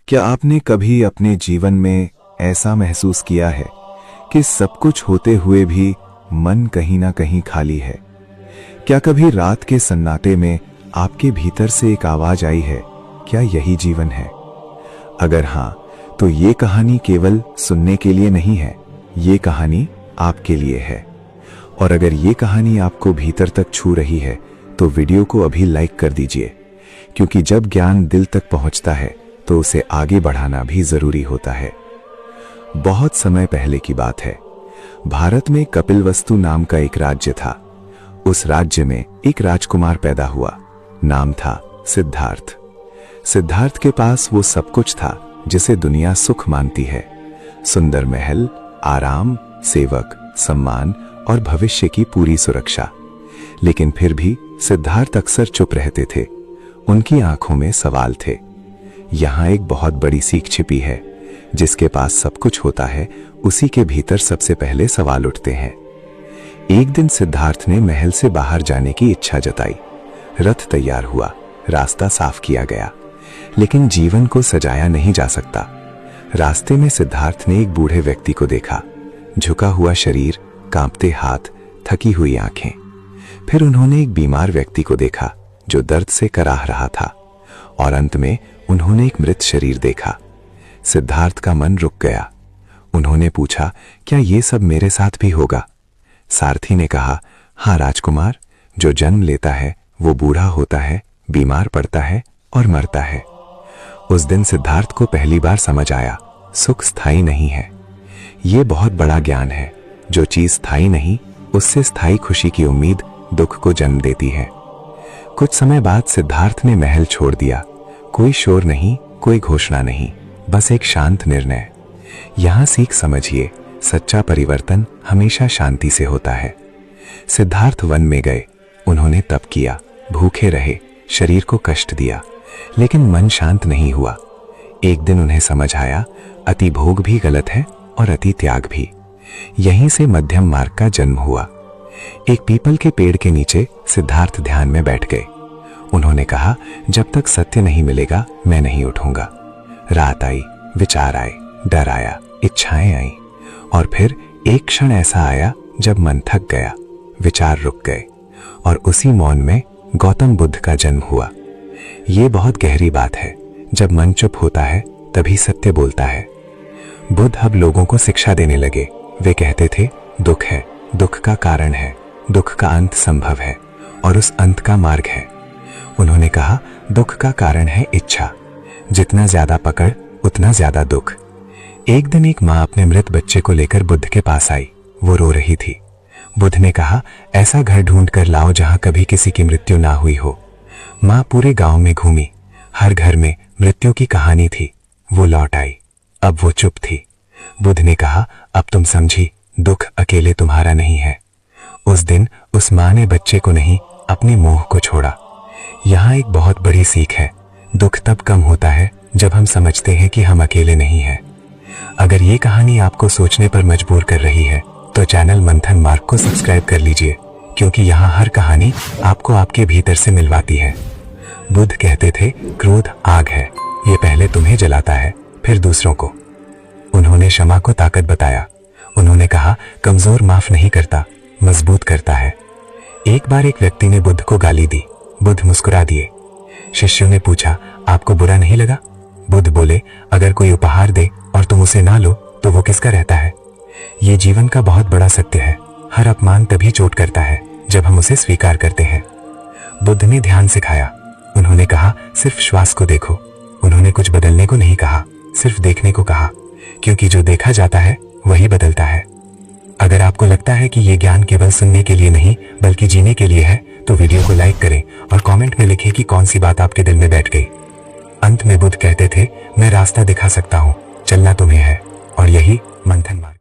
क्या आपने कभी अपने जीवन में ऐसा महसूस किया है कि सब कुछ होते हुए भी मन कहीं ना कहीं खाली है? क्या कभी रात के सन्नाटे में आपके भीतर से एक आवाज आई है, क्या यही जीवन है? अगर हां, तो ये कहानी केवल सुनने के लिए नहीं है, ये कहानी आपके लिए है। और अगर ये कहानी आपको भीतर तक छू रही है तो वीडियो को अभी लाइक कर दीजिए, क्योंकि जब ज्ञान दिल तक पहुंचता है तो उसे आगे बढ़ाना भी जरूरी होता है। बहुत समय पहले की बात है। भारत में कपिलवस्तु नाम का एक राज्य था। उस राज्य में एक राजकुमार पैदा हुआ। नाम था सिद्धार्थ। सिद्धार्थ के पास वो सब कुछ था जिसे दुनिया सुख मानती है। सुंदर महल, आराम, सेवक, सम्मान और भविष्य की पूरी सुरक्षा। लेकिन फिर भी सिद्धार्थ अक्सर चुप रहते थे। उनकी आंखों में सवाल थे। यहां एक बहुत बड़ी सीख छिपी है। जिसके पास सब कुछ होता है, उसी के भीतर सबसे पहले सवाल उठते हैं। एक दिन सिद्धार्थ ने महल से बाहर जाने की इच्छा जताई। रथ तैयार हुआ, रास्ता साफ किया गया, लेकिन जीवन को सजाया नहीं जा सकता। रास्ते में सिद्धार्थ ने एक बूढ़े व्यक्ति को देखा। झुका हुआ शरीर, कांपते हाथ, थकी हुई आंखें। फिर उन्होंने एक बीमार व्यक्ति को देखा जो दर्द से कराह रहा था। और अंत में उन्होंने एक मृत शरीर देखा। सिद्धार्थ का मन रुक गया। उन्होंने पूछा, क्या ये सब मेरे साथ भी होगा? सारथी ने कहा, हाँ राजकुमार, जो जन्म लेता है वो बूढ़ा होता है, बीमार पड़ता है और मरता है। उस दिन सिद्धार्थ को पहली बार समझ आया, सुख स्थायी नहीं है। ये बहुत बड़ा ज्ञान है। जो चीज स्थायी नहीं, उससे स्थायी खुशी की उम्मीद दुख को जन्म देती है। कुछ समय बाद सिद्धार्थ ने महल छोड़ दिया। कोई शोर नहीं, कोई घोषणा नहीं, बस एक शांत निर्णय। यहां सीख समझिए, सच्चा परिवर्तन हमेशा शांति से होता है। सिद्धार्थ वन में गए। उन्होंने तप किया, भूखे रहे, शरीर को कष्ट दिया, लेकिन मन शांत नहीं हुआ। एक दिन उन्हें समझ आया, अति भोग भी गलत है और अति त्याग भी। यहीं से मध्यम मार्ग का जन्म हुआ। एक पीपल के पेड़ के नीचे सिद्धार्थ ध्यान में बैठ गए। उन्होंने कहा, जब तक सत्य नहीं मिलेगा मैं नहीं उठूंगा। रात आई, विचार आए, डर आया, इच्छाएं आई, और फिर एक क्षण ऐसा आया जब मन थक गया, विचार रुक गए, और उसी मौन में गौतम बुद्ध का जन्म हुआ। ये बहुत गहरी बात है। जब मन चुप होता है तभी सत्य बोलता है। बुद्ध अब लोगों को शिक्षा देने लगे। वे कहते थे, दुख है, दुख का कारण है, दुख का अंत संभव है और उस अंत का मार्ग है। उन्होंने कहा, दुख का कारण है इच्छा। जितना ज्यादा पकड़, उतना ज्यादा दुख। एक दिन एक माँ अपने मृत बच्चे को लेकर बुद्ध के पास आई। वो रो रही थी। बुद्ध ने कहा, ऐसा घर ढूंढ कर लाओ जहां कभी किसी की मृत्यु ना हुई हो। माँ पूरे गांव में घूमी। हर घर में मृत्यु की कहानी थी। वो लौट आई। अब वो चुप थी। बुद्ध ने कहा, अब तुम समझी, दुख अकेले तुम्हारा नहीं है। उस दिन उस माँ ने बच्चे को नहीं, अपने मोह को छोड़ा। यहाँ एक बहुत बड़ी सीख है। दुख तब कम होता है जब हम समझते हैं कि हम अकेले नहीं हैं। अगर ये कहानी आपको सोचने पर मजबूर कर रही है तो चैनल मंथन मार्ग को सब्सक्राइब कर लीजिए, क्योंकि यहाँ हर कहानी आपको आपके भीतर से मिलवाती है। बुद्ध कहते थे, क्रोध आग है, ये पहले तुम्हें जलाता है, फिर दूसरों को। उन्होंने क्षमा को ताकत बताया। उन्होंने कहा, कमजोर माफ नहीं करता, मजबूत करता है। एक बार एक व्यक्ति ने बुद्ध को गाली दी। बुद्ध मुस्कुरा दिए। शिष्यों ने पूछा, आपको बुरा नहीं लगा? बुद्ध बोले, अगर कोई उपहार दे और तुम उसे ना लो तो वो किसका रहता है? ये जीवन का बहुत बड़ा सत्य है। हर अपमान तभी चोट करता है जब हम उसे स्वीकार करते हैं। बुद्ध ने ध्यान सिखाया। उन्होंने कहा, सिर्फ श्वास को देखो। उन्होंने कुछ बदलने को नहीं कहा, सिर्फ देखने को कहा, क्योंकि जो देखा जाता है वही बदलता है। अगर आपको लगता है कि ये ज्ञान केवल सुनने के लिए नहीं बल्कि जीने के लिए है, तो वीडियो को लाइक करें और कमेंट में लिखें कि कौन सी बात आपके दिल में बैठ गई। अंत में बुद्ध कहते थे, मैं रास्ता दिखा सकता हूँ, चलना तुम्हें है। और यही मंथन मार्ग।